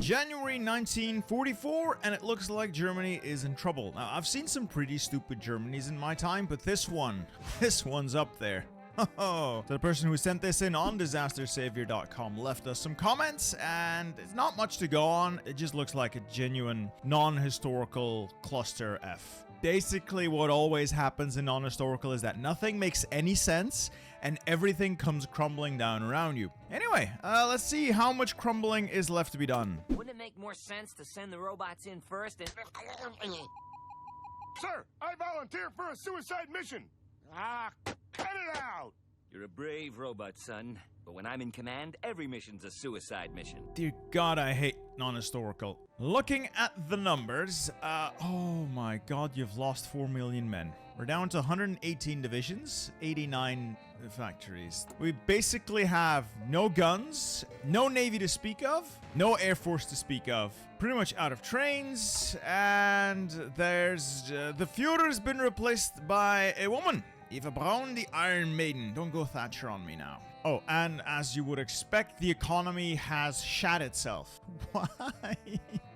January 1944, and it looks like Germany is in trouble. Now, I've seen some pretty stupid Germanys in my time, but this one's up there. So the person who sent this in on disastersavior.com left us some comments, and it's not much to go on. It just looks like a genuine non-historical cluster F. Basically, what always happens in non-historical is that nothing makes any sense, and everything comes crumbling down around you. Anyway, let's see how much crumbling is left to be done. Wouldn't it make more sense to send the robots in first and... Sir, I volunteer for a suicide mission. Ah, cut it out! You're a brave robot, son. But when I'm in command, every mission's a suicide mission. Dear God, I hate non-historical. Looking at the numbers, oh my God, you've lost 4 million men. We're down to 118 divisions, 89 factories. We basically have no guns, no navy to speak of, no air force to speak of, pretty much out of trains, and there's the Führer's been replaced by a woman. Eva Braun, the Iron Maiden. Don't go Thatcher on me now. Oh, and as you would expect, the economy has shat itself. Why?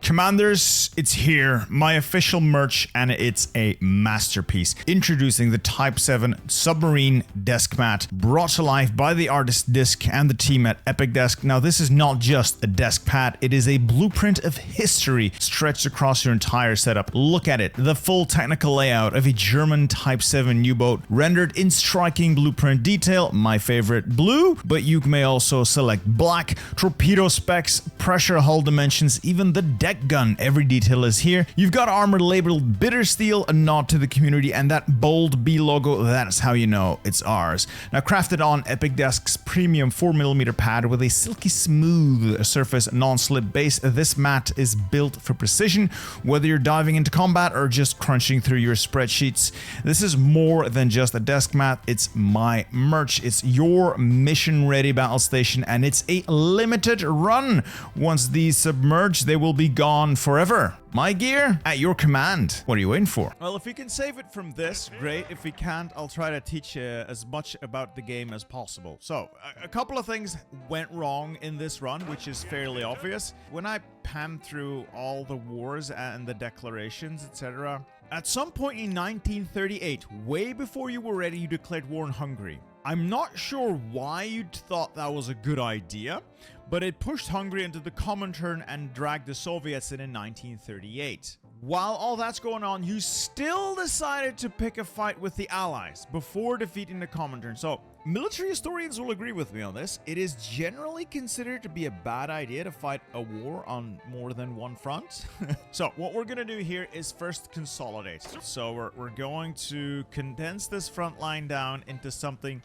Commanders, it's here, my official merch, and it's a masterpiece. Introducing the Type 7 Submarine Desk Mat, brought to life by the artist Disc and the team at Epic Desk. Now, this is not just a desk pad, it is a blueprint of history stretched across your entire setup. Look at it, the full technical layout of a German Type 7 U-boat, rendered in striking blueprint detail, my favorite, blue, but you may also select black, torpedo specs, pressure hull dimensions, even the deck gun, every detail is here. You've got armor labeled bitter steel, a nod to the community, and that bold B logo, that's how you know it's ours. Now, crafted on Epic Desk's premium 4mm pad with a silky smooth surface non-slip base, this mat is built for precision, whether you're diving into combat or just crunching through your spreadsheets. This is more than just a desk mat, it's my merch, it's your mission-ready battle station, and it's a limited run. Once these submerge, they will be gone forever. My gear at your command. What are you waiting for? Well, if we can save it from this, great. If we can't, I'll try to teach you as much about the game as possible. So, a couple of things went wrong in this run, which is fairly obvious. When I panned through all the wars and the declarations, etc., at some point in 1938, way before you were ready, you declared war on Hungary. I'm not sure why you'd thought that was a good idea, but it pushed Hungary into the Comintern and dragged the Soviets in 1938. While all that's going on, you still decided to pick a fight with the Allies before defeating the Comintern. So, military historians will agree with me on this. It is generally considered to be a bad idea to fight a war on more than one front. So, what we're going to do here is first consolidate. So, we're going to condense this front line down into something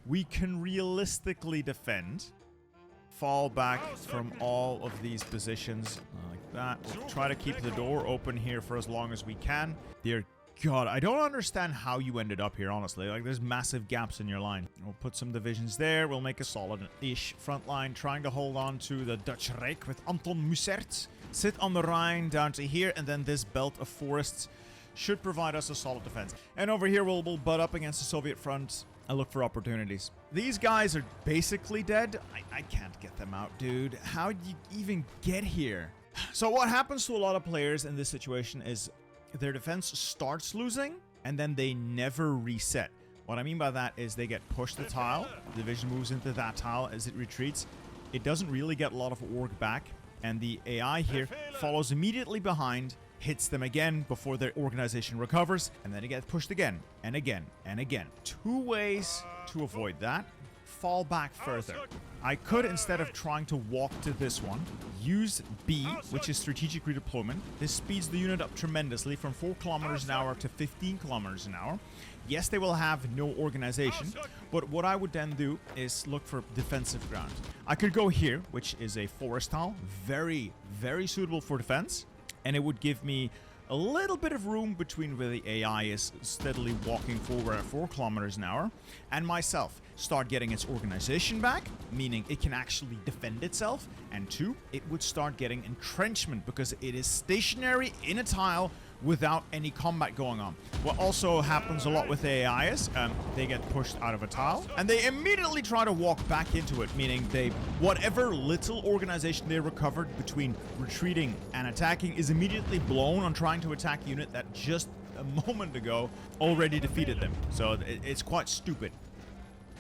we can realistically defend. Fall back from all of these positions like that. We'll try to keep the door open here for as long as we can. Dear God, I don't understand how you ended up here, honestly. Like, there's massive gaps in your line. We'll put some divisions there. We'll make a solid-ish front line, trying to hold on to the Dutch Reich with Anton Mussert. Sit on the Rhine down to here, and then this belt of forests should provide us a solid defense. And over here, we'll butt up against the Soviet front and look for opportunities. These guys are basically dead. I can't get them out, dude. How'd you even get here? So what happens to a lot of players in this situation is their defense starts losing, and then they never reset. What I mean by that is they get pushed the tile, the division moves into that tile as it retreats. It doesn't really get a lot of org back, and the AI here follows immediately behind, hits them again before their organization recovers, and then it gets pushed again, and again, and again. Two ways to avoid that. Fall back further. I could, instead of trying to walk to this one, use B, which is strategic redeployment. This speeds the unit up tremendously from 4 kilometers an hour to 15 kilometers an hour. Yes, they will have no organization, but what I would then do is look for defensive ground. I could go here, which is a forest tile, very, very suitable for defense, and it would give me a little bit of room between where the AI is steadily walking forward at 4 kilometers an hour and myself. Start getting its organization back, meaning it can actually defend itself, and 2, it would start getting entrenchment because it is stationary in a tile without any combat going on. What also happens a lot with AI is they get pushed out of a tile and they immediately try to walk back into it, meaning whatever little organization they recovered between retreating and attacking is immediately blown on trying to attack a unit that just a moment ago already defeated them. So it's quite stupid.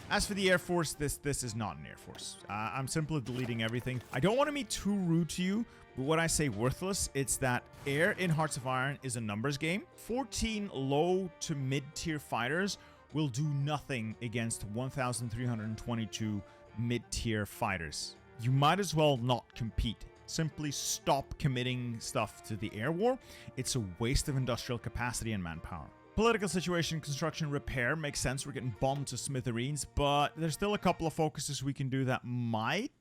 As for the Air Force, this is not an Air Force. I'm simply deleting everything. I don't want to be too rude to you, but when I say worthless, it's that air in Hearts of Iron is a numbers game. 14 low to mid-tier fighters will do nothing against 1,322 mid-tier fighters. You might as well not compete. Simply stop committing stuff to the air war. It's a waste of industrial capacity and manpower. Political situation, construction, repair makes sense. We're getting bombed to smithereens, but there's still a couple of focuses we can do that might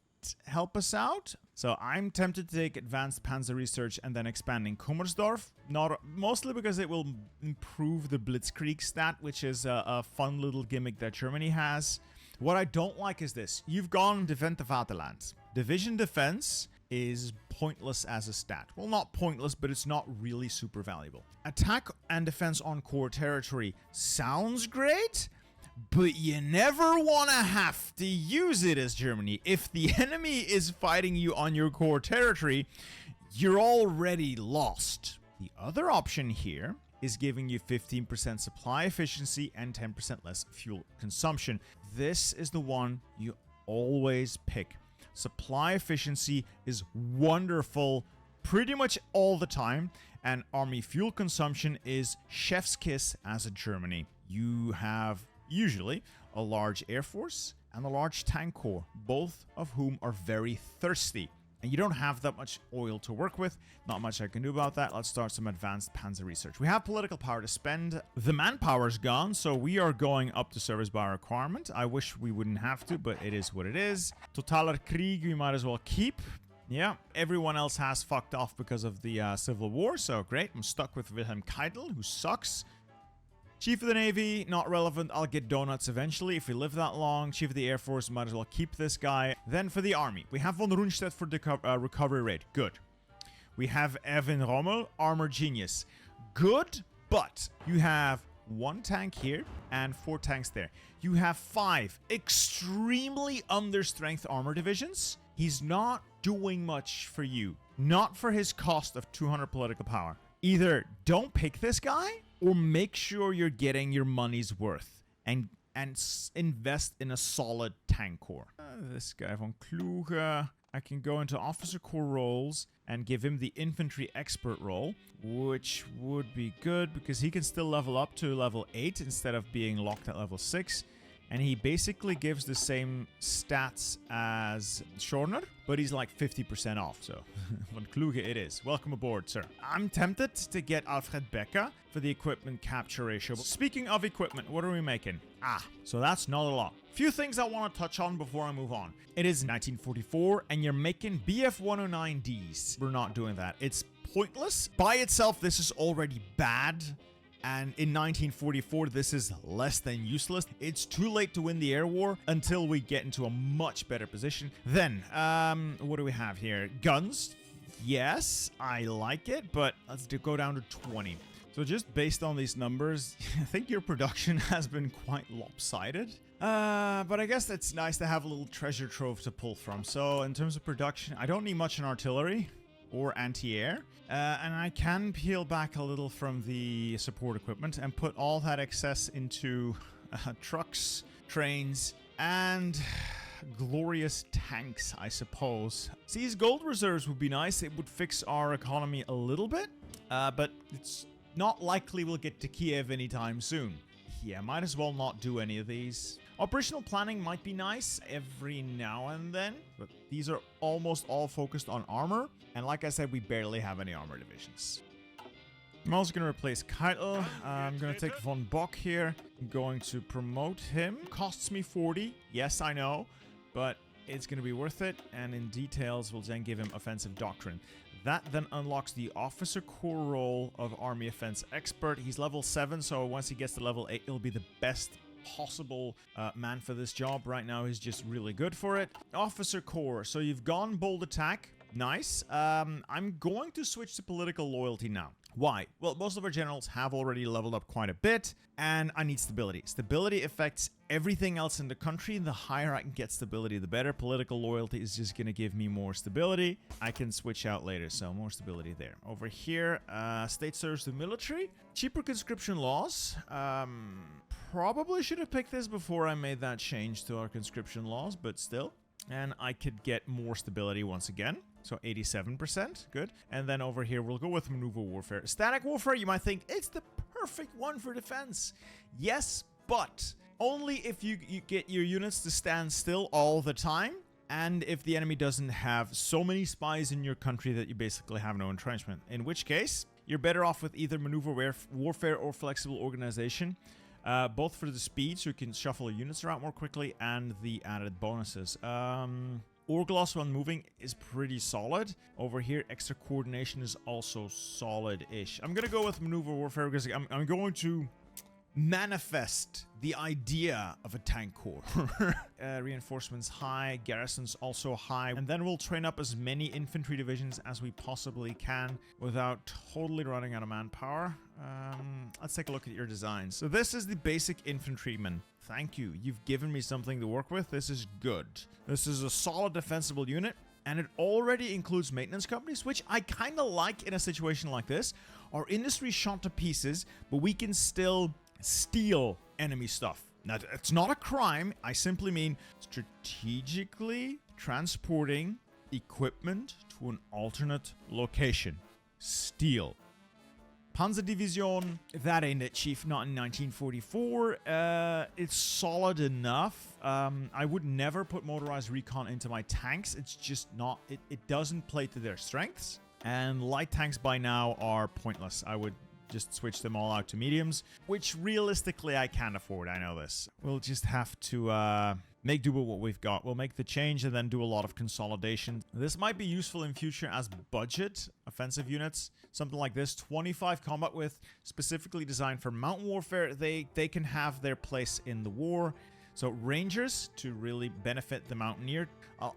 help us out. So I'm tempted to take advanced panzer research and then expanding Kummersdorf. Mostly because it will improve the Blitzkrieg stat, which is a fun little gimmick that Germany has. What I don't like is this. You've gone Defend the Vaterland. Division defense is pointless as a stat. Well, not pointless, but it's not really super valuable. Attack and defense on core territory sounds great, but you never want to have to use it as Germany. If the enemy is fighting you on your core territory, you're already lost. The other option here is giving you 15% supply efficiency and 10% less fuel consumption. This is the one you always pick. Supply efficiency is wonderful pretty much all the time, and army fuel consumption is chef's kiss as a Germany. You have usually a large air force and a large tank corps, both of whom are very thirsty. And you don't have that much oil to work with. Not much I can do about that. Let's start some advanced panzer research. We have political power to spend. The manpower's gone, so we are going up to service by requirement. I wish we wouldn't have to, but it is what it is. Totaler Krieg, we might as well keep. Yeah, everyone else has fucked off because of the Civil War, so great. I'm stuck with Wilhelm Keitel, who sucks. Chief of the Navy, not relevant. I'll get donuts eventually if we live that long. Chief of the Air Force, might as well keep this guy. Then for the Army, we have von Rundstedt for the recovery rate. Good. We have Erwin Rommel, Armor Genius. Good, but you have 1 tank here and 4 tanks there. You have 5 extremely understrength armor divisions. He's not doing much for you. Not for his cost of 200 political power. Either don't pick this guy, or make sure you're getting your money's worth and invest in a solid tank corps. This guy von Kluge, I can go into officer corps roles and give him the infantry expert role, which would be good because he can still level up to level 8 instead of being locked at level 6. And he basically gives the same stats as Schorner, but he's like 50% off, so von Kluge it is. Welcome aboard, sir. I'm tempted to get Alfred Becker for the equipment capture ratio. Speaking of equipment, what are we making? So that's not a lot. Few things I want to touch on before I move on. It is 1944, and you're making BF-109Ds. We're not doing that. It's pointless. By itself, this is already bad. And in 1944, this is less than useless. It's too late to win the air war until we get into a much better position. Then, what do we have here? Guns. Yes, I like it, but let's go down to 20. So just based on these numbers, I think your production has been quite lopsided. But I guess it's nice to have a little treasure trove to pull from. So in terms of production, I don't need much in artillery or anti-air. And I can peel back a little from the support equipment and put all that excess into trucks, trains, and glorious tanks, I suppose. See, these gold reserves would be nice. It would fix our economy a little bit, but it's not likely we'll get to Kiev anytime soon. Yeah, might as well not do any of these. Operational planning might be nice every now and then, but these are almost all focused on armor. And like I said, we barely have any armor divisions. I'm also going to replace Keitel. I'm going to take von Bock here. I'm going to promote him. Costs me 40. Yes, I know, but it's going to be worth it. And in details, we'll then give him offensive doctrine. That then unlocks the officer corps role of Army Offense Expert. He's level 7, so once he gets to level 8, he'll be the best possible man for this job. Right now, he's just really good for it. Officer Corps. So you've gone bold attack. Nice. I'm going to switch to political loyalty now. Why? Well, most of our generals have already leveled up quite a bit, and I need stability. Stability affects everything else in the country. The higher I can get stability, the better. Political loyalty is just going to give me more stability. I can switch out later, so more stability there. Over here, state serves the military. Cheaper conscription laws. Probably should have picked this before I made that change to our conscription laws, but still. And I could get more stability once again. So 87%, good. And then over here, we'll go with maneuver warfare. Static warfare, you might think, it's the perfect one for defense. Yes, but only if you get your units to stand still all the time. And if the enemy doesn't have so many spies in your country that you basically have no entrenchment. In which case, you're better off with either maneuver warfare or flexible organization. Both for the speed, so you can shuffle your units around more quickly, and the added bonuses. Orgloss when moving is pretty solid. Over here, extra coordination is also solid-ish. I'm gonna go with maneuver warfare because I'm going to manifest the idea of a tank corps. Reinforcements high, garrisons also high, and then we'll train up as many infantry divisions as we possibly can without totally running out of manpower. Let's take a look at your designs. So this is the basic infantryman. Thank you. You've given me something to work with. This is good. This is a solid defensible unit, and it already includes maintenance companies, which I kind of like in a situation like this. Our industry shot to pieces, but we can still steal enemy stuff. Now, it's not a crime. I simply mean strategically transporting equipment to an alternate location. Steal. Panzerdivision, that ain't it, Chief. Not in 1944. It's solid enough. I would never put motorized recon into my tanks. It's just not... It doesn't play to their strengths. And light tanks by now are pointless. I would just switch them all out to mediums, which realistically I can't afford. I know this. We'll just have to make do with what we've got. We'll make the change and then do a lot of consolidation. This might be useful in future as budget offensive units. Something like this, 25 combat width, specifically designed for mountain warfare. They can have their place in the war. So Rangers to really benefit the Mountaineer.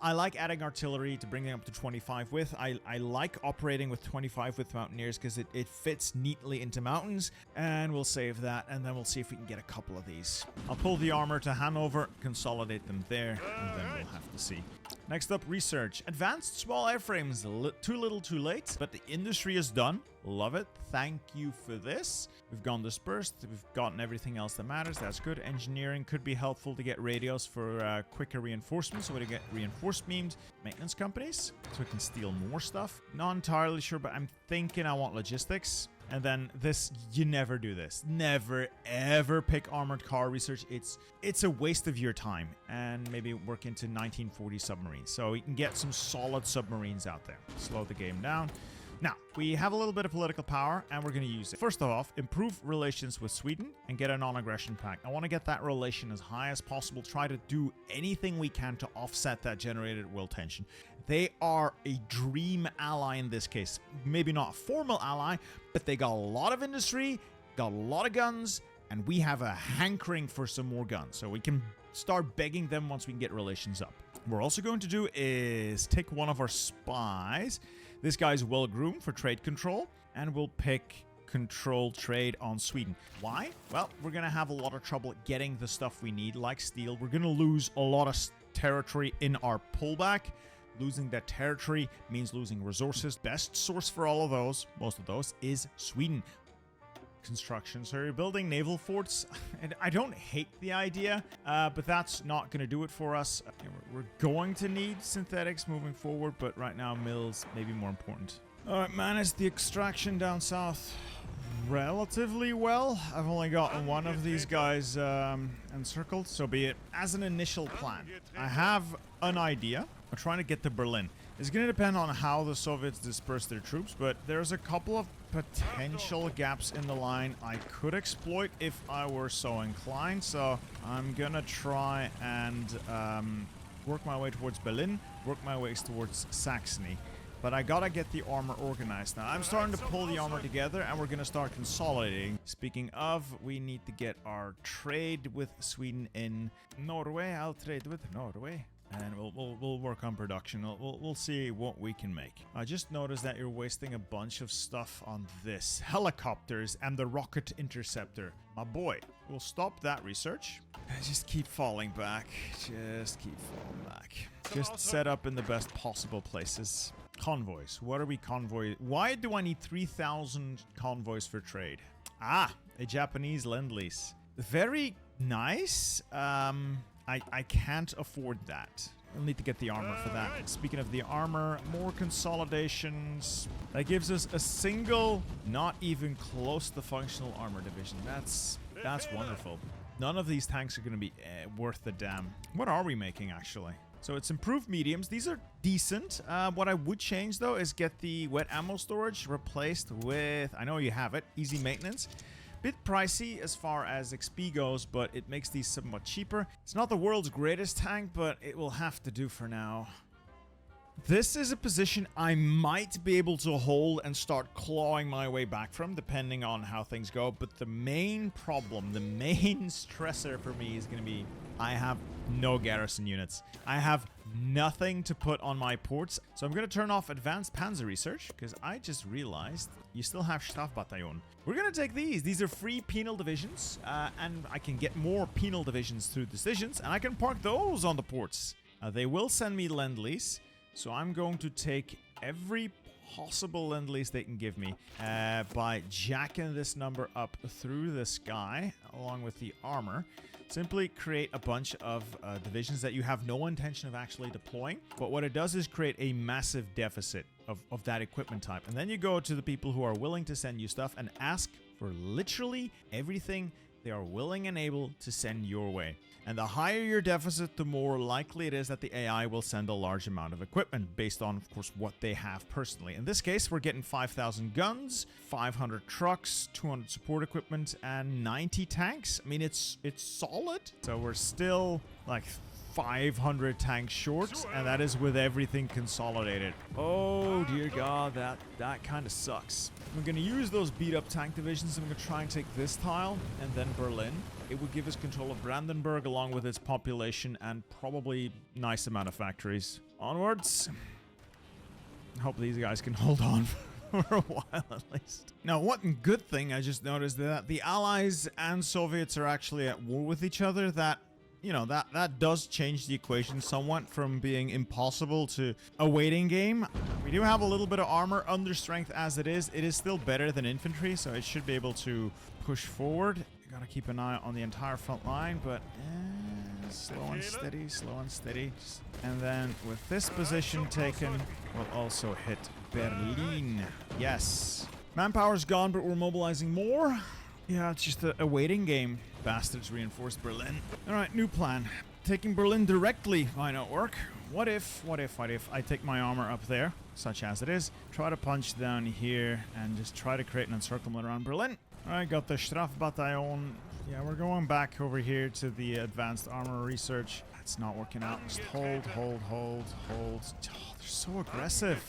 I like adding artillery to bring them up to 25 width. I like operating with 25 width Mountaineers because it fits neatly into mountains. And we'll save that, and then we'll see if we can get a couple of these. I'll pull the armor to Hanover, consolidate them there, and then we'll have to see. Next up, research. Advanced small airframes, too little too late, but the industry is done. Love it. Thank you for this. We've gone dispersed. We've gotten everything else that matters. That's good. Engineering could be helpful to get radios for quicker reinforcements. So we get reinforced beamed maintenance companies so we can steal more stuff. Not entirely sure, but I'm thinking I want logistics. And then this, you never do this. Never, ever pick armored car research. It's a waste of your time. And maybe work into 1940 submarines. So we can get some solid submarines out there. Slow the game down. Now, we have a little bit of political power, and we're going to use it. First off, improve relations with Sweden and get a non-aggression pact. I want to get that relation as high as possible. Try to do anything we can to offset that generated world tension. They are a dream ally in this case. Maybe not a formal ally, but they got a lot of industry, got a lot of guns, and we have a hankering for some more guns. So we can start begging them once we can get relations up. What we're also going to do is take one of our spies. This guy's well-groomed for trade control, and we'll pick control trade on Sweden. Why? Well, we're going to have a lot of trouble getting the stuff we need, like steel. We're going to lose a lot of territory in our pullback. Losing that territory means losing resources. Best source for all of those, most of those, is Sweden. Construction. So you're building naval forts, and I don't hate the idea, but that's not going to do it for us. We're going to need synthetics moving forward, but right now mills may be more important. All right, manage the extraction down south relatively well. I've only got one of these guys encircled, so be it. As an initial plan, I have an idea. I'm trying to get to Berlin. It's going to depend on how the Soviets disperse their troops, but there's a couple of potential gaps in the line I could exploit if I were so inclined. So I'm going to try and work my way towards Berlin, work my way towards Saxony. But I gotta get the armor organized. Now, I'm starting to pull the armor together, and we're gonna start consolidating. Speaking of, we need to get our trade with Sweden in Norway. I'll trade with Norway. And we'll work on production. We'll see what we can make. I just noticed that you're wasting a bunch of stuff on this. Helicopters and the rocket interceptor. My boy, we'll stop that research. Just keep falling back. Just keep falling back. Just set up in the best possible places. Convoys. What are we convoy? Why do I need 3,000 convoys for trade? Ah, a Japanese lend-lease. Very nice. I can't afford that. We'll need to get the armor for that. Speaking of the armor, more consolidations. That gives us a single, not even close to functional armor division. That's wonderful. None of these tanks are going to be worth the damn. What are we making, actually? So it's improved mediums. These are decent. What I would change, though, is get the wet ammo storage replaced with... I know you have it. Easy maintenance. Bit pricey as far as XP goes, but it makes these somewhat cheaper. It's not the world's greatest tank, but it will have to do for now. This is a position I might be able to hold and start clawing my way back from, depending on how things go. But the main problem, the main stressor for me is going to be I have no garrison units. I have nothing to put on my ports. So I'm going to turn off advanced panzer research because I just realized you still have Strafbataillon. We're going to take these. These are free penal divisions, and I can get more penal divisions through decisions, and I can park those on the ports. They will send me lend-lease. So I'm going to take every possible lend-lease they can give me by jacking this number up through the sky along with the armor. Simply create a bunch of divisions that you have no intention of actually deploying. But what it does is create a massive deficit of that equipment type. And then you go to the people who are willing to send you stuff and ask for literally everything they are willing and able to send your way. And the higher your deficit, the more likely it is that the AI will send a large amount of equipment based on, of course, what they have personally. In this case, we're getting 5,000 guns, 500 trucks, 200 support equipment, and 90 tanks. I mean, it's solid. So we're still like 500 tanks short, and that is with everything consolidated. Oh dear God, that kind of sucks. I'm going to use those beat up tank divisions. I'm going to try and take this tile and then Berlin. It would give us control of Brandenburg along with its population and probably nice amount of factories. Onwards. I hope these guys can hold on for a while at least. Now, one good thing I just noticed that the Allies and Soviets are actually at war with each other. That, you know, that does change the equation somewhat from being impossible to a waiting game. We do have a little bit of armor under strength as it is. It is still better than infantry, so it should be able to push forward. Gotta keep an eye on the entire front line, but slow and steady, slow and steady. And then with this position taken, we'll also hit Berlin. Yes. Manpower's gone, but we're mobilizing more. Yeah, it's just a waiting game. Bastards reinforced Berlin. Alright, new plan. Taking Berlin directly might not work. What if I take my armor up there, such as it is, try to punch down here, and just try to create an encirclement around Berlin. Alright, got the Strafbataillon. Yeah, we're going back over here to the advanced armor research. It's not working out. Just hold. Oh, they're so aggressive.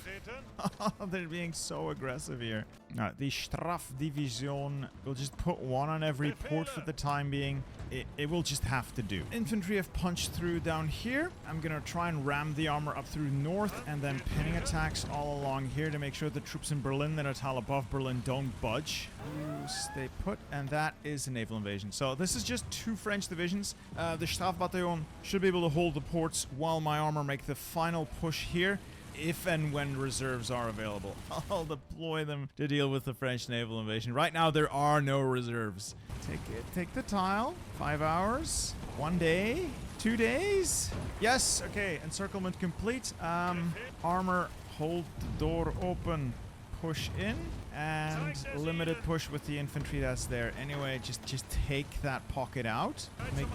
They're being so aggressive here. Alright, the Strafdivision. We'll just put one on every port for the time being. It will just have to do. Infantry have punched through down here. I'm gonna try and ram the armor up through north and then pinning attacks all along here to make sure the troops in Berlin that are tile above Berlin don't budge. You stay put, and that is a naval invasion. So this is just 2 French divisions. The Strafbataillon should be able to hold the ports while my armor make the final push here. If and when reserves are available, I'll deploy them to deal with the French naval invasion. Right now, there are no reserves. Take the tile. 5 hours. 1 day. 2 days. Yes. Okay. Encirclement complete. Armor. Hold the door open. Push in. And limited push with the infantry that's there. Anyway, just take that pocket out.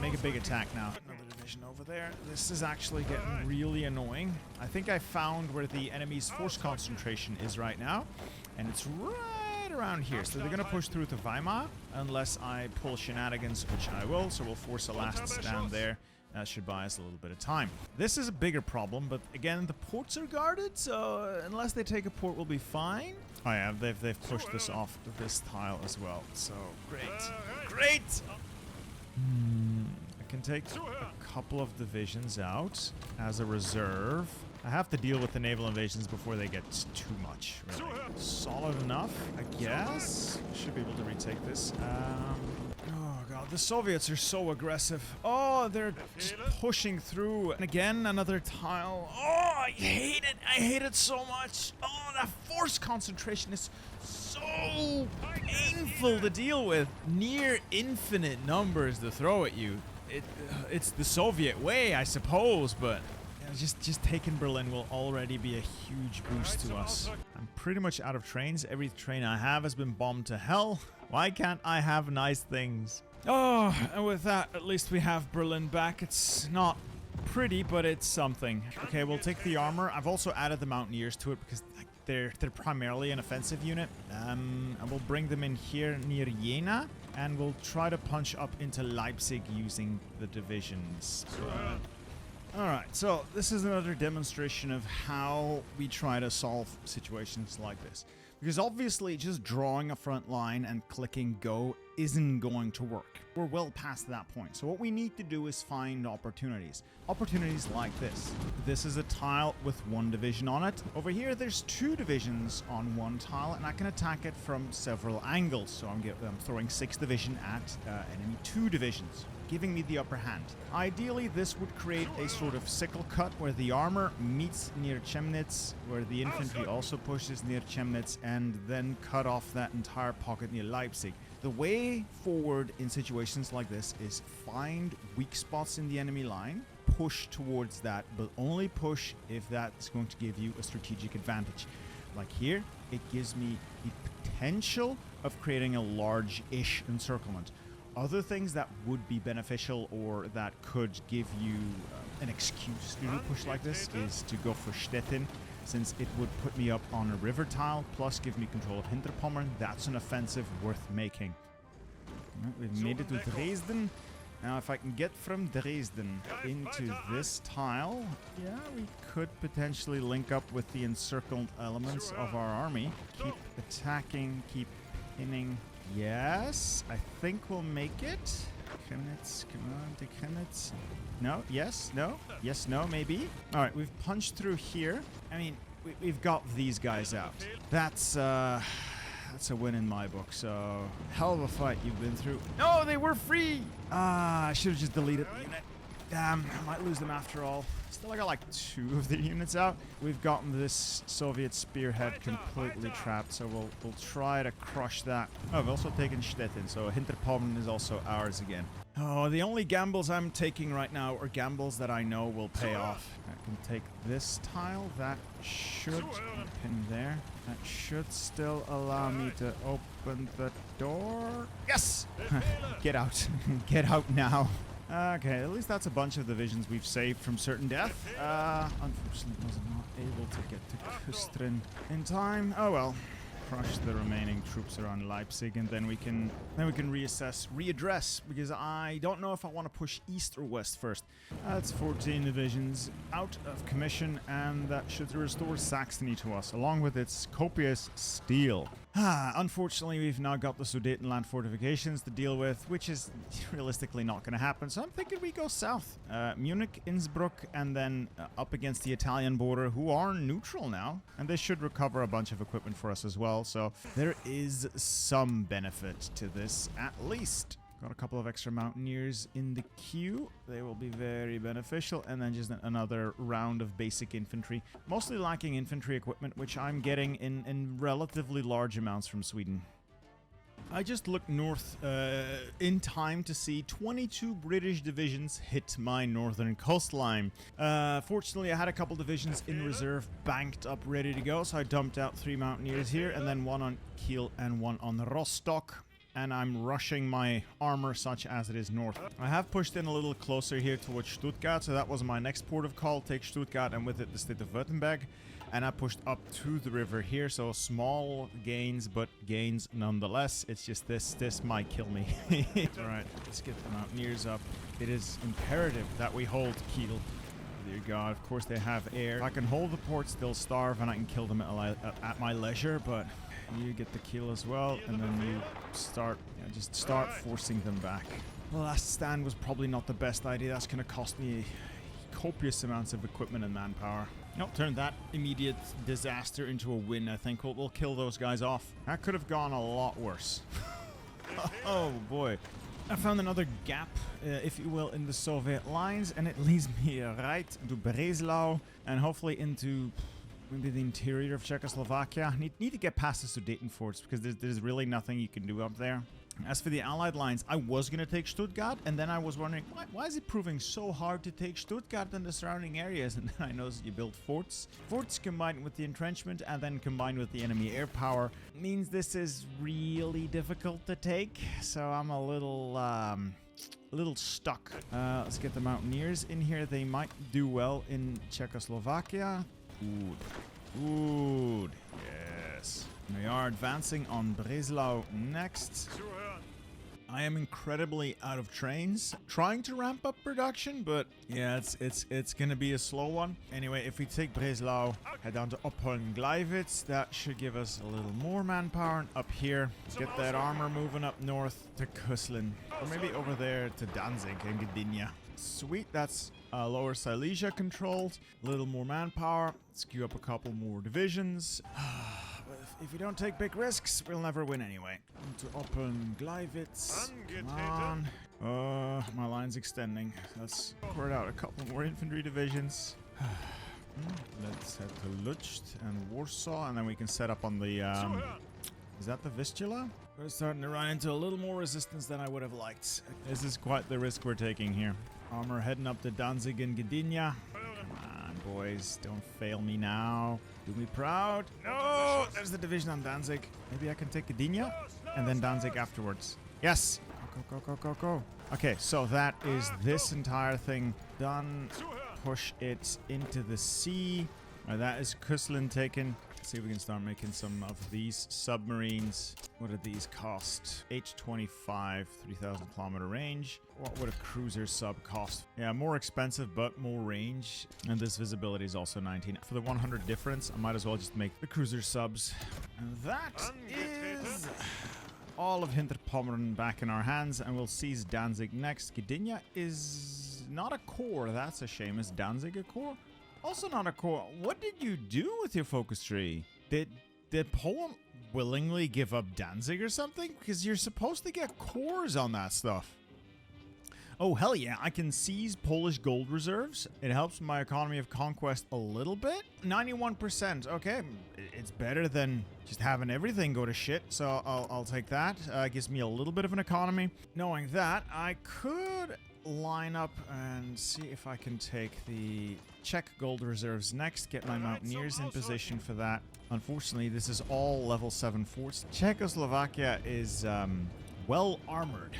Make a big attack now. Another division over there. This is actually getting really annoying. I think I found where the enemy's force concentration is right now. And it's right around here. So they're going to push through to Weimar unless I pull shenanigans, which I will. So we'll force a last stand there. That should buy us a little bit of time. This is a bigger problem, but again, the ports are guarded, so unless they take a port, we'll be fine. Oh yeah, they've pushed this off to this tile as well, so great. can take a couple of divisions out as a reserve. I have to deal with the naval invasions before they get too much, really. Solid enough, I guess. Should be able to retake this. Oh god, the Soviets are so aggressive. Oh, they're just pushing through. And again, another tile. Oh, I hate it. I hate it so much. Oh, that force concentration is so painful to deal with. Near infinite numbers to throw at you. It's the Soviet way, I suppose, but just taking Berlin will already be a huge boost to us. I'm pretty much out of trains. Every train I have has been bombed to hell. Why can't I have nice things? Oh, and with that, at least we have Berlin back. It's not pretty, but it's something. Okay, we'll take the armor. I've also added the Mountaineers to it because they're primarily an offensive unit. And we'll bring them in here near Jena, and we'll try to punch up into Leipzig using the divisions. Alright, so this is another demonstration of how we try to solve situations like this. Because obviously just drawing a front line and clicking go isn't going to work. We're well past that point. So what we need to do is find opportunities. Opportunities like this. This is a tile with one division on it. Over here there's two divisions on one tile, and I can attack it from several angles. So I'm throwing 6th division at enemy 2 divisions, giving me the upper hand. Ideally, this would create a sort of sickle cut where the armor meets near Chemnitz, where the infantry also pushes near Chemnitz, and then cut off that entire pocket near Leipzig. The way forward in situations like this is find weak spots in the enemy line, push towards that, but only push if that's going to give you a strategic advantage. Like here, it gives me the potential of creating a large-ish encirclement. Other things that would be beneficial or that could give you an excuse to do a push like this is to go for Stettin, since it would put me up on a river tile, plus give me control of Hinterpommern. That's an offensive worth making. Right, we've made it to Dresden. Now if I can get from Dresden into this tile, yeah, we could potentially link up with the encircled elements of our army. Keep attacking, keep pinning. Yes, I think we'll make it. Chemnitz, come on to Chemnitz. No, yes, no, yes, no, maybe. All right, we've punched through here. I mean, we've got these guys out. That's a win in my book. So, hell of a fight you've been through. No, they were free. I should have just deleted the unit. Damn, I might lose them after all. Still, I got like 2 of the units out. We've gotten this Soviet spearhead completely trapped, so we'll try to crush that. Oh, we've also taken Stettin, so Hinterpommern is also ours again. Oh, the only gambles I'm taking right now are gambles that I know will pay off. I can take this tile. That should pin there. That should still allow me to open the door. Yes! Get out. Get out now. Okay, at least that's a bunch of divisions we've saved from certain death. Unfortunately, was not able to get to Küstrin in time. Oh well. Crush the remaining troops around Leipzig, and then we can readdress, because I don't know if I want to push east or west first. That's 14 divisions out of commission, and that should restore Saxony to us, along with its copious steel. Unfortunately, we've now got the Sudetenland fortifications to deal with, which is realistically not going to happen. So I'm thinking we go south. Munich, Innsbruck, and then up against the Italian border, who are neutral now. And they should recover a bunch of equipment for us as well. So there is some benefit to this, at least. Got a couple of extra Mountaineers in the queue. They will be very beneficial. And then just another round of basic infantry. Mostly lacking infantry equipment, which I'm getting in relatively large amounts from Sweden. I just looked north in time to see 22 British divisions hit my northern coastline. Fortunately, I had a couple divisions in reserve banked up ready to go, so I dumped out 3 Mountaineers here, and then 1 on Kiel and 1 on Rostock. And I'm rushing my armor such as it is north. I have pushed in a little closer here towards Stuttgart, so that was my next port of call. Take Stuttgart and with it the state of Württemberg. And I pushed up to the river here, so small gains, but gains nonetheless. It's just this might kill me. Alright, let's get the Mountaineers up. It is imperative that we hold Kiel. Dear God, of course they have air. If I can hold the ports, they'll starve and I can kill them at my leisure, but you get the kill as well, and then you start, just start forcing them back. The last stand was probably not the best idea. That's going to cost me copious amounts of equipment and manpower. Nope, turn that immediate disaster into a win, I think. We'll kill those guys off. That could have gone a lot worse. Oh, boy. I found another gap, if you will, in the Soviet lines, and it leads me right to Breslau and hopefully into maybe the interior of Czechoslovakia. Need to get past the Sudeten forts because there's really nothing you can do up there. As for the Allied lines, I was going to take Stuttgart, and then I was wondering, why is it proving so hard to take Stuttgart and the surrounding areas? And then I noticed you build forts. Forts combined with the entrenchment and then combined with the enemy air power means this is really difficult to take. So I'm a little stuck. Let's get the Mountaineers in here. They might do well in Czechoslovakia. Good. Yes. We are advancing on Breslau next. I am incredibly out of trains, trying to ramp up production, but yeah, it's gonna be a slow one. Anyway, if we take Breslau, head down to Oppoln-Gleiwitz, that should give us a little more manpower. And up here, get that armor moving up north to Köslin, or maybe over there to Danzig and Gdynia. Sweet, that's Lower Silesia controlled. A little more manpower. Let's queue up a couple more divisions. If you don't take big risks, we'll never win anyway. To Oppoln-Gleiwitz. Come on. My line's extending. Let's squirt out a couple more infantry divisions. Let's head to Lutsk and Warsaw, and then we can set up on the... is that the Vistula? We're starting to run into a little more resistance than I would have liked. This is quite the risk we're taking here. Armor heading up to Danzig and Gdynia. Come on, boys. Don't fail me now. Do me proud. No! There's the division on Danzig. Maybe I can take Gdynia and then Danzig afterwards. Yes! Go. Okay, so that is this entire thing done. Push it into the sea. That is Köslin taken. Let's see if we can start making some of these submarines. What do these cost? H-25, 3,000 kilometer range. What would a cruiser sub cost? Yeah, more expensive, but more range. And this visibility is also 19. For the 100 difference, I might as well just make the cruiser subs. And that is all of Hinterpommern back in our hands, and we'll seize Danzig next. Gdynia is not a core. That's a shame. Is Danzig a core? Also not a core. What did you do with your focus tree? Did Poland willingly give up Danzig or something? Because you're supposed to get cores on that stuff. Oh, hell yeah. I can seize Polish gold reserves. It helps my economy of conquest a little bit. 91%. Okay. It's better than just having everything go to shit. So I'll take that. Gives me a little bit of an economy. Knowing that, I could line up and see if I can take the Czech gold reserves next, get my Mountaineers in position for that. Unfortunately, this is all level 7 forts. Czechoslovakia is well armored.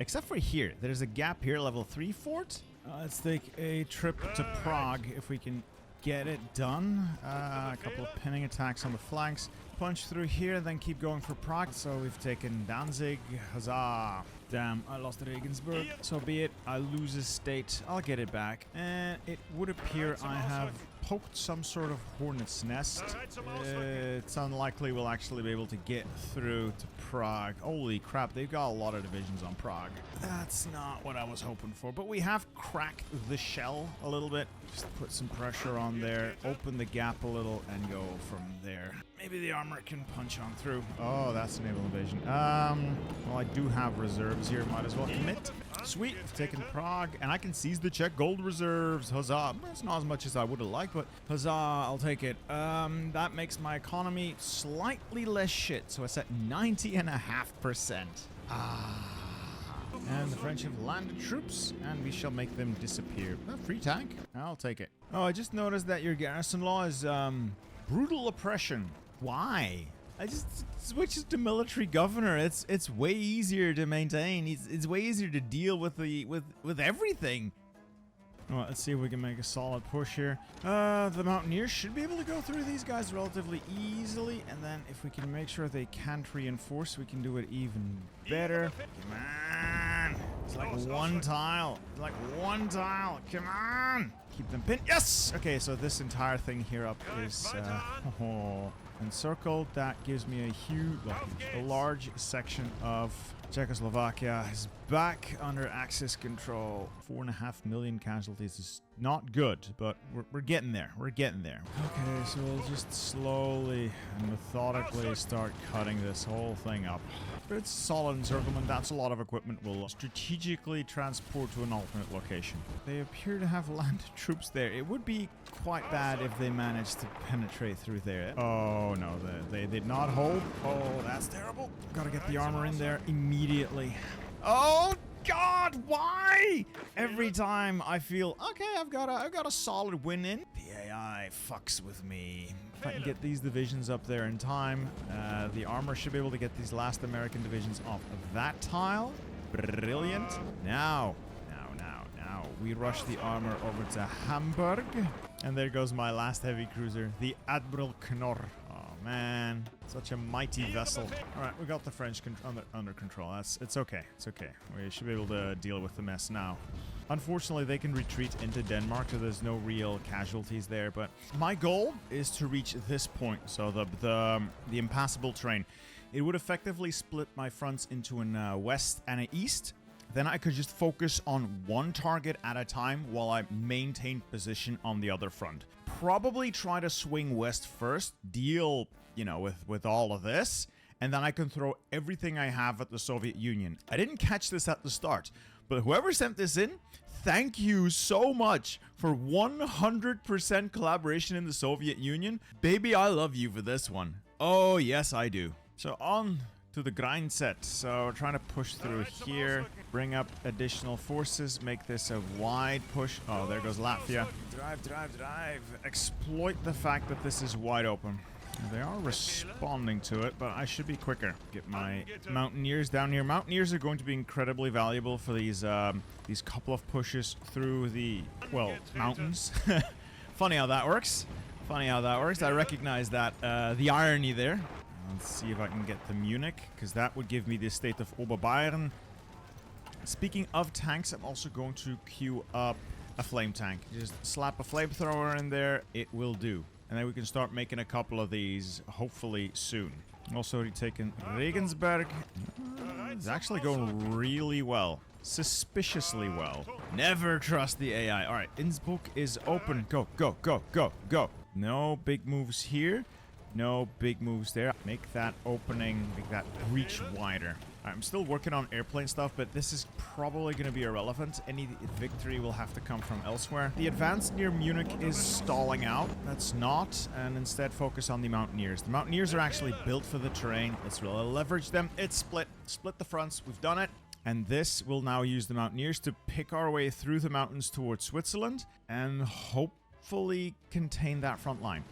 Except for here. There's a gap here, level 3 fort. Let's take a trip to Prague if we can get it done. A couple of pinning attacks on the flanks. Punch through here, then keep going for Prague. So we've taken Danzig. Huzzah. Damn, I lost Regensburg. So be it. I lose a state. I'll get it back. And it would appear I have poked some sort of hornet's nest. It's unlikely we'll actually be able to get through to Prague. Holy crap, they've got a lot of divisions on Prague. That's not what I was hoping for, but we have cracked the shell a little bit. Just put some pressure on there, open the gap a little, and go from there. Maybe the armor can punch on through. Oh, that's a naval invasion. Well, I do have reserves here. Might as well commit. Sweet, I've taken Prague, and I can seize the Czech gold reserves. Huzzah. It's not as much as I would have liked, but huzzah, I'll take it. That makes my economy slightly less shit, so it's at 90.5%. And the French have landed troops, and we shall make them disappear. A free tank? I'll take it. Oh, I just noticed that your garrison law is, brutal oppression. Why? I just switches to military governor. It's way easier to maintain. It's way easier to deal with with everything. Well, let's see if we can make a solid push here. The Mountaineers should be able to go through these guys relatively easily, and then if we can make sure they can't reinforce, we can do it even better. Come on! It's like one tile. It's like one tile. Come on! Keep them pinned. Yes! Okay, so this entire thing here up is encircled. That gives me a large section of Czechoslovakia is back under Axis control. 4.5 million casualties is not good, but we're getting there. We're getting there. Okay, so we'll just slowly and methodically start cutting this whole thing up. But it's solid encirclement. That's a lot of equipment we'll strategically transport to an alternate location. They appear to have landed troops there. It would be quite bad if they managed to penetrate through there. Oh, no, they did not hold. Oh, that's terrible. Gotta get the armor in there immediately. Oh, God, why? Every time I feel, okay, I've got a solid win in. The AI fucks with me. If I can get these divisions up there in time, the armor should be able to get these last American divisions off of that tile. Brilliant. Now, we rush the armor over to Hamburg. And there goes my last heavy cruiser, the Admiral Knorr. Oh, man. Such a mighty vessel. All right, we got the French under control. It's okay. It's okay. We should be able to deal with the mess now. Unfortunately, they can retreat into Denmark, so there's no real casualties there. But my goal is to reach this point, so the impassable terrain. It would effectively split my fronts into an west and an east. Then I could just focus on one target at a time while I maintain position on the other front. Probably try to swing west first, deal, you know, with all of this, and then I can throw everything I have at the Soviet Union. I didn't catch this at the start, but whoever sent this in, thank you so much for 100% collaboration in the Soviet Union. Baby, I love you for this one. Oh, yes, I do. So on to the grind set. So we're trying to push through here, bring up additional forces, make this a wide push. Oh, there goes Latvia. Drive. Exploit the fact that this is wide open. They are responding to it, but I should be quicker. Get my mountaineers down here. Mountaineers are going to be incredibly valuable for these couple of pushes through the, well, mountains. Funny how that works. I recognize that, the irony there. Let's see if I can get to Munich, because that would give me the state of Oberbayern. Speaking of tanks, I'm also going to queue up a flame tank. Just slap a flamethrower in there, it will do. And then we can start making a couple of these, hopefully soon. Also retaken Regensburg. It's actually going really well. Suspiciously well. Never trust the AI. Alright, Innsbruck is open. Go. No big moves here. No big moves there. Make that opening, make that breach wider. I'm still working on airplane stuff, but this is probably going to be irrelevant. Any victory will have to come from elsewhere. The advance near Munich is stalling out. That's not, and instead focus on the Mountaineers. The Mountaineers are actually built for the terrain. Let's really leverage them. It's split the fronts. We've done it. And this will now use the Mountaineers to pick our way through the mountains towards Switzerland and hopefully contain that front line.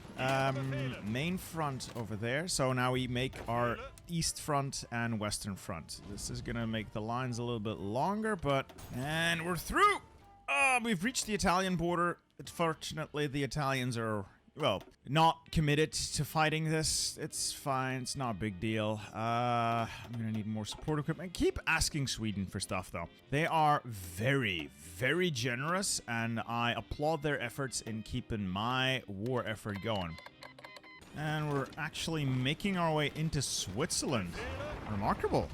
Main front over there. So now we make our east front and western front. This is gonna make the lines a little bit longer, and we're through. We've reached the Italian border. Unfortunately, the Italians are, well, not committed to fighting this. It's fine. It's not a big deal. I'm gonna need more support equipment. Keep asking Sweden for stuff, though. They are very, very generous, and I applaud their efforts in keeping my war effort going. And we're actually making our way into Switzerland. Remarkable.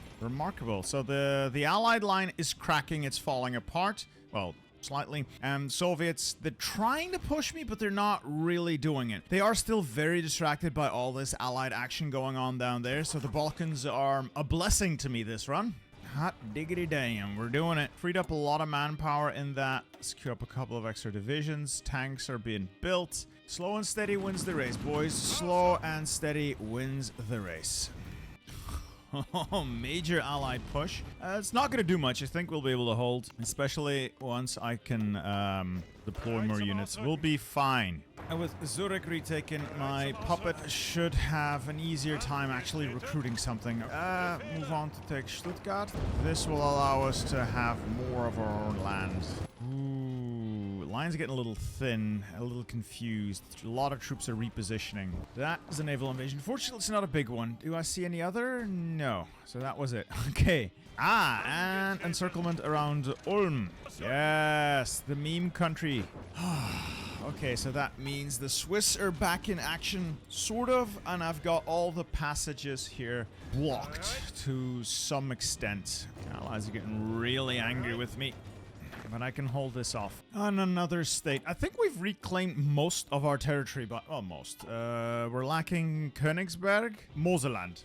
So the Allied line is cracking. It's falling apart. Well, slightly. Soviets, they're trying to push me, but they're not really doing it. They are still very distracted by all this Allied action going on down there. So the Balkans are a blessing to me this run. Hot diggity damn, we're doing it. Freed up a lot of manpower in that. Let's queue up a couple of extra divisions. Tanks are being built. Slow and steady wins the race, boys. Slow and steady wins the race. Oh, major Allied push. It's not going to do much. I think we'll be able to hold, especially once I can deploy more units. We'll be fine. And with Zurich retaken, my puppet should have an easier time actually recruiting something. Move on to take Stuttgart. This will allow us to have more of our own land. Ooh, lines are getting a little thin, a little confused. A lot of troops are repositioning. That is a naval invasion. Fortunately, it's not a big one. Do I see any other? No. So that was it. Okay. And encirclement around Ulm. Yes, the meme country. Okay, so that means the Swiss are back in action, sort of, and I've got all the passages here blocked to some extent. Allies are getting really angry with me, but I can hold this off. On another state, I think we've reclaimed most of our territory, but almost. We're lacking Königsberg, Moselland.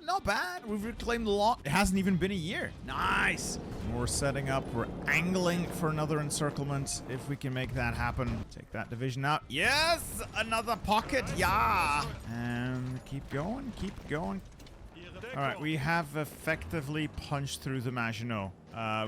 Not bad. We've reclaimed a lot. It hasn't even been a year. Nice. We're setting up. We're angling for another encirclement. If we can make that happen. Take that division out. Yes! Another pocket. Yeah! And keep going. Keep going. All right. We have effectively punched through the Maginot.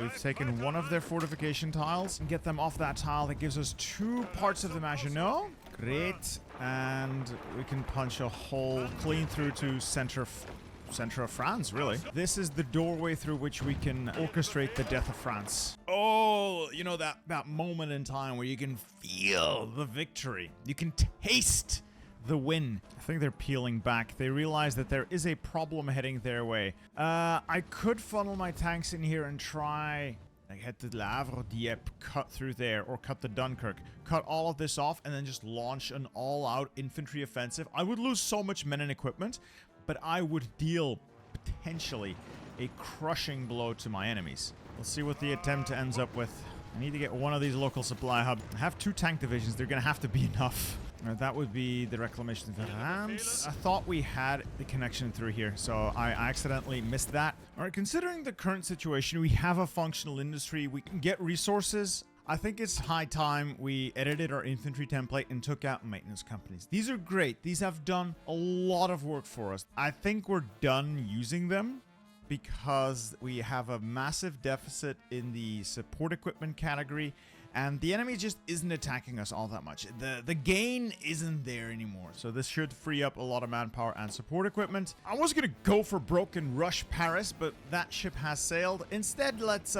We've taken one of their fortification tiles and get them off that tile. That gives us 2 parts of the Maginot. Great. And we can punch a hole clean through to center of France, really. This is the doorway through which we can orchestrate the death of France. Oh, you know, that moment in time where you can feel the victory. You can taste the win. I think they're peeling back. They realize that there is a problem heading their way. I could funnel my tanks in here and try... like head to Le Havre, Dieppe, cut through there, or cut the Dunkirk. Cut all of this off and then just launch an all-out infantry offensive. I would lose so much men and equipment, but I would deal, potentially, a crushing blow to my enemies. We'll see what the attempt ends up with. I need to get one of these local supply hubs. I have 2 tank divisions. They're going to have to be enough. That would be the reclamation of the Rams. I thought we had the connection through here, so I accidentally missed that. All right, considering the current situation, we have a functional industry. We can get resources. I think it's high time we edited our infantry template and took out maintenance companies. These are great. These have done a lot of work for us. I think we're done using them because we have a massive deficit in the support equipment category. And the enemy just isn't attacking us all that much. The gain isn't there anymore. So this should free up a lot of manpower and support equipment. I was going to go for Broken Rush Paris, but that ship has sailed. Instead, let's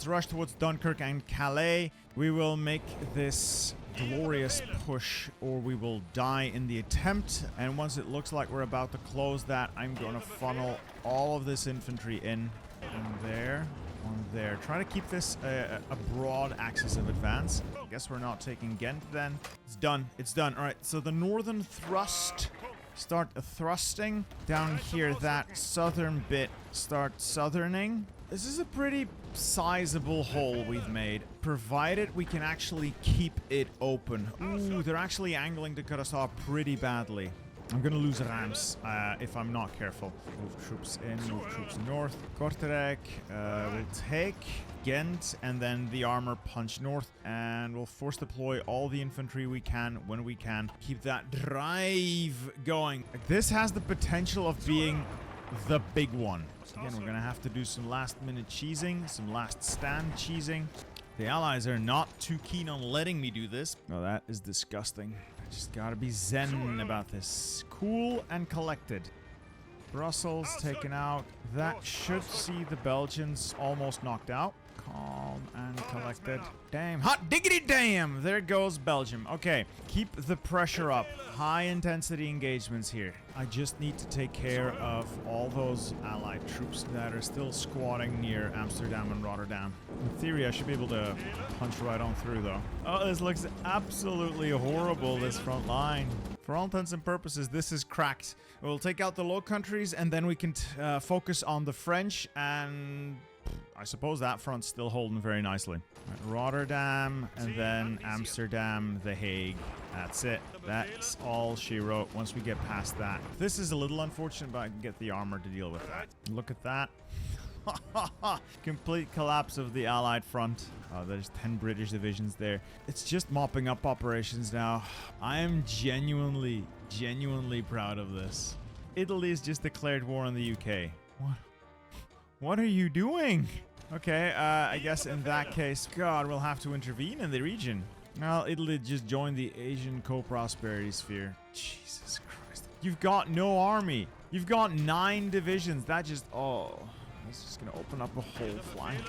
rush towards Dunkirk and Calais. We will make this glorious push or we will die in the attempt. And once it looks like we're about to close that, I'm going to funnel all of this infantry in. And there. There. Try to keep this a broad axis of advance. I guess we're not taking Ghent then. It's done. It's done. All right. So the northern thrust. Start thrusting. Down here, that southern bit. Start southerning. This is a pretty sizable hole we've made, provided we can actually keep it open. Ooh, they're actually angling to cut us off pretty badly. I'm gonna lose Rams if I'm not careful. Move troops in, move troops north. Kortrijk will take Ghent, and then the armor punch north, and we'll force deploy all the infantry we can when we can. Keep that drive going. This has the potential of being the big one. Again, we're gonna have to do some last minute cheesing, some last stand cheesing. The Allies are not too keen on letting me do this. Oh, that is disgusting. I just gotta be zen about this. Cool and collected. Brussels taken out. That should see the Belgians almost knocked out. Calm and collected. Damn. Hot diggity damn! There goes Belgium. Okay. Keep the pressure up. High intensity engagements here. I just need to take care of all those allied troops that are still squatting near Amsterdam and Rotterdam. In theory, I should be able to punch right on through, though. Oh, this looks absolutely horrible, this front line. For all intents and purposes, this is cracked. We'll take out the Low Countries, and then we can focus on the French, and I suppose that front's still holding very nicely. Right, Rotterdam, and then Amsterdam, The Hague. That's it. That's all she wrote once we get past that. This is a little unfortunate, but I can get the armor to deal with that. Look at that. Complete collapse of the Allied front. Oh, there's 10 British divisions there. It's just mopping up operations now. I am genuinely proud of this. Italy has just declared war on the UK. What are you doing? Okay, I guess in that case, God, we'll have to intervene in the region. Well, Italy just joined the Asian co-prosperity sphere. Jesus Christ. You've got no army. You've got 9 divisions. That just, oh, it's just gonna open up a whole flank.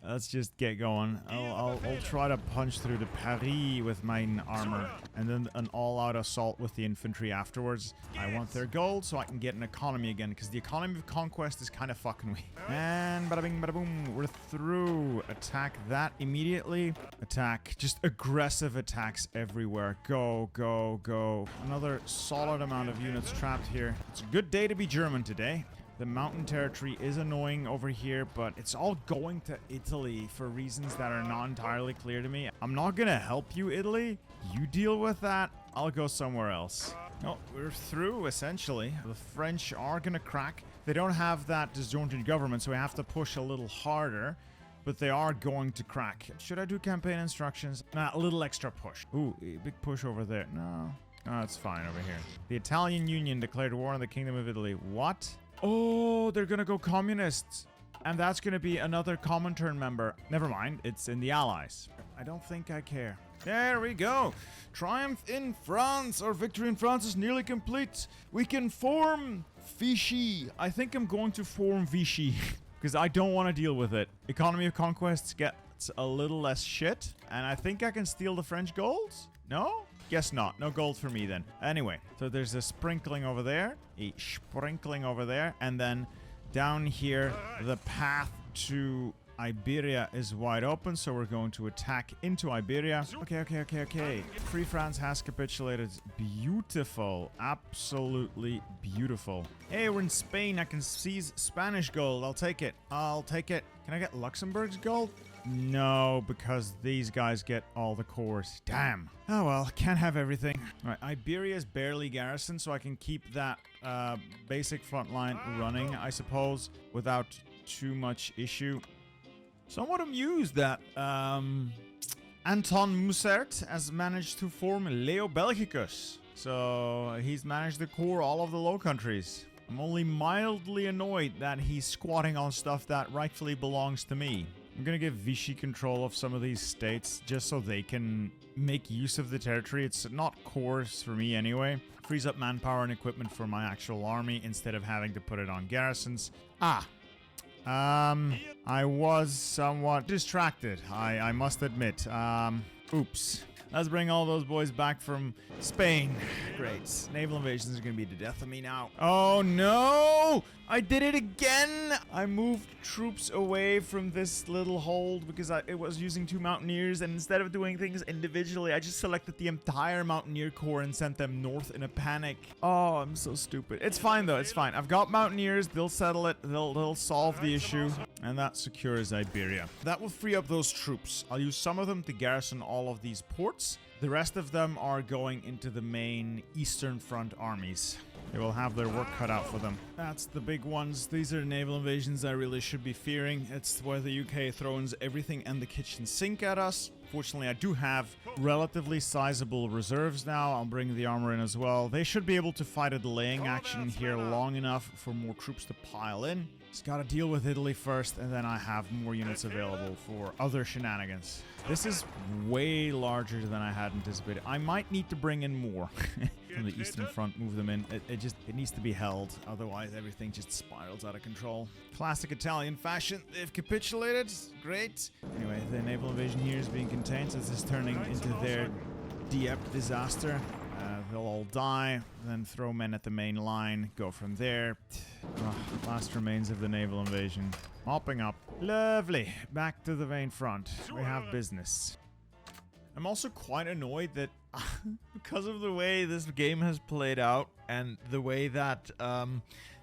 Let's just get going. I'll try to punch through to Paris with mine armor, and then an all-out assault with the infantry afterwards. I want their gold so I can get an economy again, because the economy of conquest is kind of fucking me. And bada bing, bada boom, we're through. Attack that immediately. Attack, just aggressive attacks everywhere. Go, go, go. Another solid amount of units trapped here. It's a good day to be German today. The mountain territory is annoying over here, but it's all going to Italy for reasons that are not entirely clear to me. I'm not gonna help you, Italy. You deal with that. I'll go somewhere else. Oh, we're through, essentially. The French are gonna crack. They don't have that disjointed government, so we have to push a little harder, but they are going to crack. Should I do campaign instructions? Nah, a little extra push. Ooh, a big push over there. No, it's fine over here. The Italian Union declared war on the Kingdom of Italy. What? Oh, they're gonna go communists. And that's gonna be another Comintern member. Never mind, it's in the Allies. I don't think I care. There we go. Triumph in France. Our victory in France is nearly complete. We can form Vichy. I think I'm going to form Vichy because I don't want to deal with it. Economy of conquests gets a little less shit. And I think I can steal the French golds? No? Guess not. No gold for me then. Anyway, so there's a sprinkling over there, a sprinkling over there, and then down here, the path to Iberia is wide open, so we're going to attack into Iberia. Okay. Free France has capitulated. Beautiful. Absolutely beautiful. Hey, we're in Spain. I can seize Spanish gold. I'll take it. Can I get Luxembourg's gold? No, because these guys get all the cores. Damn. Oh well, can't have everything. Alright, Iberia is barely garrisoned, so I can keep that basic front line running, I suppose, without too much issue. Somewhat amused that Anton Mussert has managed to form Leo Belgicus. So he's managed to core all of the Low Countries. I'm only mildly annoyed that he's squatting on stuff that rightfully belongs to me. I'm gonna give Vichy control of some of these states just so they can make use of the territory. It's not cores for me anyway. Frees up manpower and equipment for my actual army instead of having to put it on garrisons. I was somewhat distracted, I must admit. Oops. Let's bring all those boys back from Spain. Great. Naval invasions are going to be the death of me now. Oh, no! I did it again! I moved troops away from this little hold because it was using 2 Mountaineers, and instead of doing things individually, I just selected the entire Mountaineer Corps and sent them north in a panic. Oh, I'm so stupid. It's fine, though. It's fine. I've got Mountaineers. They'll settle it. They'll solve the issue. And that secures Iberia. That will free up those troops. I'll use some of them to garrison all of these ports. The rest of them are going into the main Eastern Front armies. They will have their work cut out for them. That's the big ones. These are naval invasions I really should be fearing. It's where the UK throws everything and the kitchen sink at us. Fortunately, I do have relatively sizable reserves now. I'll bring the armor in as well. They should be able to fight a delaying action here long enough for more troops to pile in. Just gotta deal with Italy first, and then I have more units available for other shenanigans. This is way larger than I had anticipated. I might need to bring in more from the Eastern Front, move them in. It needs to be held, otherwise everything just spirals out of control. Classic Italian fashion. They've capitulated. Great. Anyway, the naval invasion here is being contained, so this is turning into their Dieppe disaster. They'll all die, then throw men at the main line, go from there. Last remains of the naval invasion. Mopping up. Lovely. Back to the main front. We have business. I'm also quite annoyed that because of the way this game has played out and the way that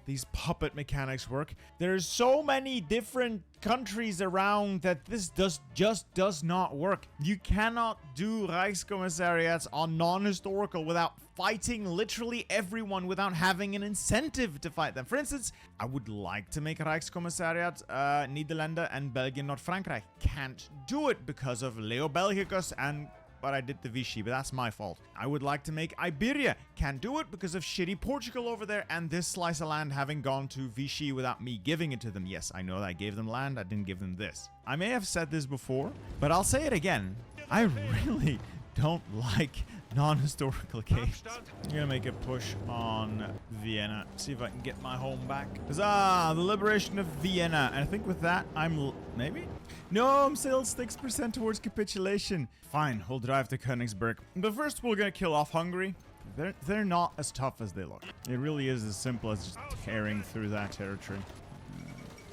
these puppet mechanics work, there's so many different countries around that this just does not work. You cannot do Reichskommissariats on non-historical without fighting literally everyone, without having an incentive to fight them. For instance, I would like to make a Reichskommissariat Niederlande and Belgian, not Frankreich. Can't do it because of Leo Belgicus and but I did the Vichy, but that's my fault. I would like to make Iberia. Can't do it because of shitty Portugal over there and this slice of land having gone to Vichy without me giving it to them. Yes, I know that I gave them land. I didn't give them this. I may have said this before, but I'll say it again. I really don't like non-historical games. I'm gonna make a push on Vienna. See if I can get my home back. Huzzah! The liberation of Vienna. And I think with that, maybe? No, I'm still 6% towards capitulation. Fine, we'll drive to Königsberg. But first, we're gonna kill off Hungary. They're not as tough as they look. It really is as simple as just tearing through that territory.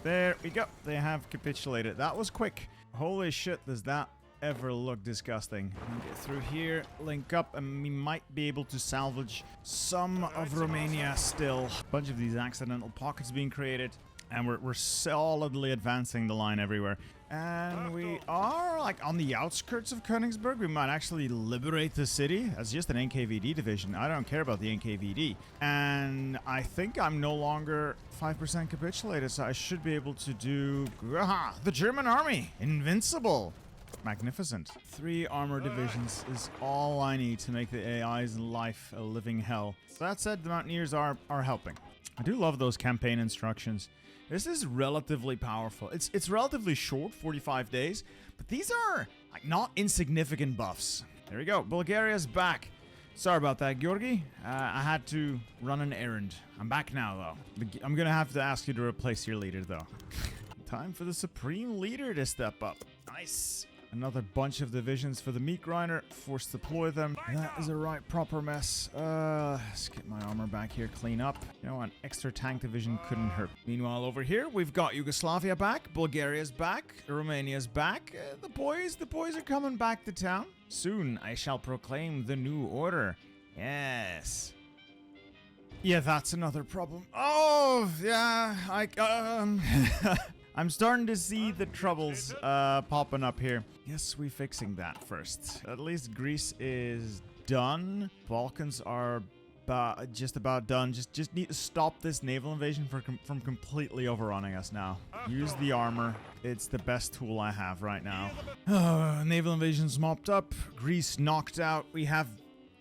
There we go. They have capitulated. That was quick. Holy shit, does that ever look disgusting. Get through here, link up, and we might be able to salvage some of Romania still. A bunch of these accidental pockets being created, and we're solidly advancing the line everywhere. And we are like on the outskirts of Königsberg. We might actually liberate the city as just an NKVD division. I don't care about the NKVD. And I think I'm no longer 5% capitulated, so I should be able to do the German army. Invincible. Magnificent. 3 armor divisions is all I need to make the AI's life a living hell. So that said, the Mountaineers are helping. I do love those campaign instructions. This is relatively powerful. It's relatively short, 45 days, but these are like not insignificant buffs. There we go. Bulgaria's back. Sorry about that, Georgi. I had to run an errand. I'm back now, though. I'm gonna have to ask you to replace your leader, though. Time for the Supreme Leader to step up. Nice. Another bunch of divisions for the meat grinder. Force deploy them. That is a right proper mess. Let's get my armor back here, clean up. You know, an extra tank division couldn't hurt. Meanwhile, over here, we've got Yugoslavia back. Bulgaria's back. Romania's back. The boys are coming back to town. Soon, I shall proclaim the new order. Yes. Yeah, that's another problem. Oh, yeah, I'm starting to see the troubles popping up here. Yes, we're fixing that first. At least Greece is done. Balkans are just about done. Just need to stop this naval invasion from completely overrunning us now. Use the armor. It's the best tool I have right now. Naval invasion's mopped up. Greece knocked out. We have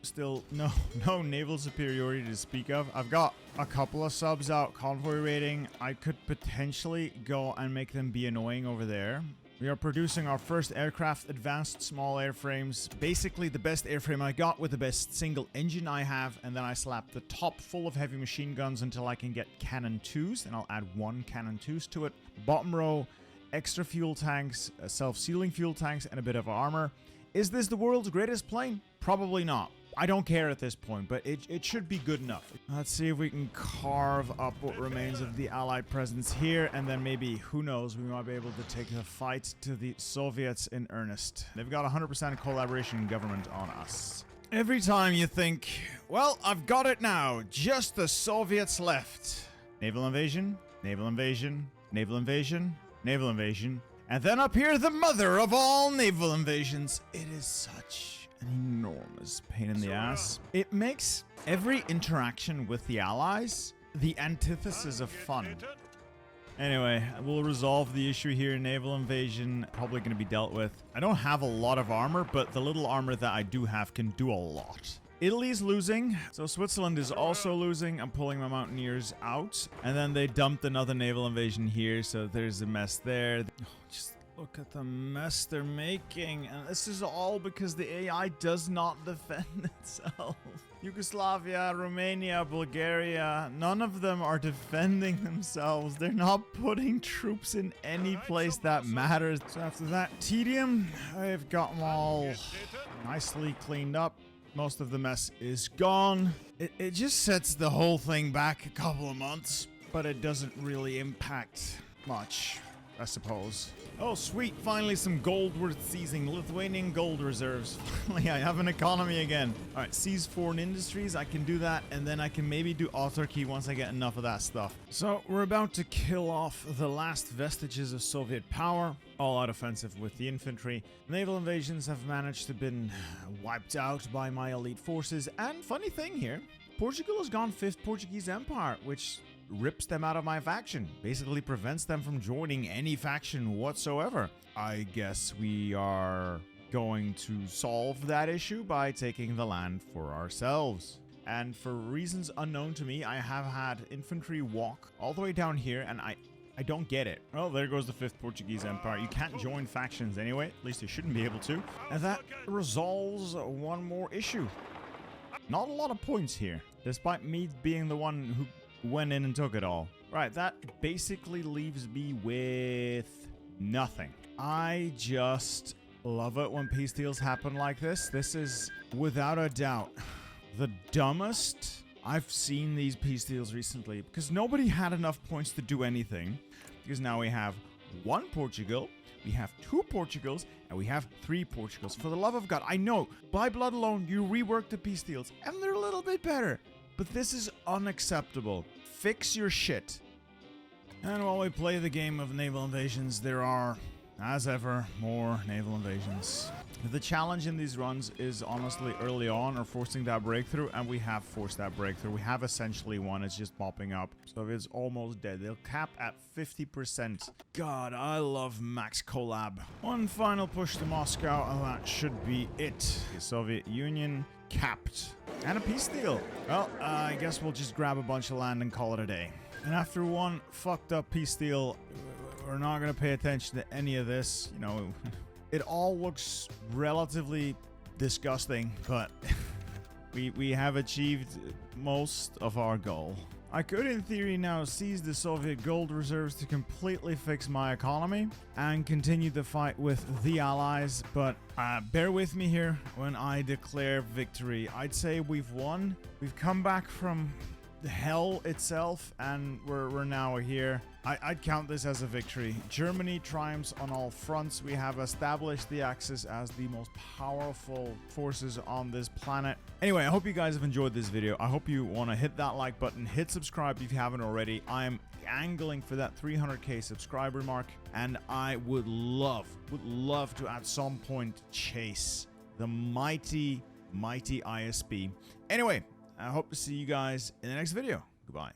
still no naval superiority to speak of. I've got a couple of subs out convoy raiding. I could potentially go and make them be annoying over there. We are producing our first aircraft, advanced small airframes. Basically the best airframe I got with the best single engine I have, and then I slap the top full of heavy machine guns until I can get cannon 2s, and I'll add 1 cannon 2s to it. Bottom row, extra fuel tanks, self-sealing fuel tanks, and a bit of armor. Is this the world's greatest plane? Probably not. I don't care at this point, but it should be good enough. Let's see if we can carve up what remains of the Allied presence here, and then maybe, who knows, we might be able to take the fight to the Soviets in earnest. They've got 100% collaboration government on us. Every time you think, well, I've got it now, just the Soviets left. Naval invasion, naval invasion, naval invasion, naval invasion, and then up here, the mother of all naval invasions. It is such an enormous pain in the ass. It makes every interaction with the Allies the antithesis of fun. Anyway, we'll resolve the issue here. Naval invasion probably going to be dealt with. I don't have a lot of armor, but the little armor that I do have can do a lot. Italy's losing, so Switzerland is also losing. I'm pulling my Mountaineers out, and then they dumped another naval invasion here, so there's a mess there. Just look at the mess they're making, and this is all because the AI does not defend itself. Yugoslavia, Romania, Bulgaria, none of them are defending themselves. They're not putting troops in any place that matters. So after that tedium, I've got them all nicely cleaned up. Most of the mess is gone. It just sets the whole thing back a couple of months, but it doesn't really impact much, I suppose. Oh, sweet. Finally, some gold worth seizing. Lithuanian gold reserves. Finally, I have an economy again. All right, seize foreign industries. I can do that, and then I can maybe do autarky once I get enough of that stuff. So we're about to kill off the last vestiges of Soviet power. All-out offensive with the infantry. Naval invasions have managed to been wiped out by my elite forces. And funny thing here, Portugal has gone 5th Portuguese Empire, which rips them out of my faction, basically prevents them from joining any faction whatsoever. I guess we are going to solve that issue by taking the land for ourselves. And for reasons unknown to me, I have had infantry walk all the way down here, and I don't get it. Well, there goes the 5th Portuguese Empire. You can't join factions anyway. At least you shouldn't be able to. And that resolves one more issue. Not a lot of points here, despite me being the one who went in and took it all. Right, that basically leaves me with nothing. I just love it when peace deals happen like this. This is, without a doubt, the dumbest I've seen these peace deals recently, because nobody had enough points to do anything. Because now we have 1 Portugal, we have 2 Portugals, and we have 3 Portugals. For the love of God, I know, by blood alone, you rework the peace deals, and they're a little bit better. But this is unacceptable. Fix your shit. And while we play the game of naval invasions, there are, as ever, more naval invasions. The challenge in these runs is honestly early on or forcing that breakthrough, and we have forced that breakthrough. We have essentially won. It's just popping up. So it's almost dead. They'll cap at 50%. God, I love max collab. One final push to Moscow, and that should be it. The Soviet Union capped. And a peace deal. Well, I guess we'll just grab a bunch of land and call it a day. And after one fucked up peace deal, we're not going to pay attention to any of this. You know, it all looks relatively disgusting, but we have achieved most of our goal. I could, in theory, now seize the Soviet gold reserves to completely fix my economy and continue the fight with the Allies, but bear with me here when I declare victory. I'd say we've won. We've come back from hell itself, and we're now here. I'd count this as a victory. Germany triumphs on all fronts. We have established the Axis as the most powerful forces on this planet. Anyway, I hope you guys have enjoyed this video. I hope you want to hit that like button, hit subscribe if you haven't already. I'm angling for that 300k subscriber mark, and I would love to at some point chase the mighty ISB. Anyway, I hope to see you guys in the next video. Goodbye.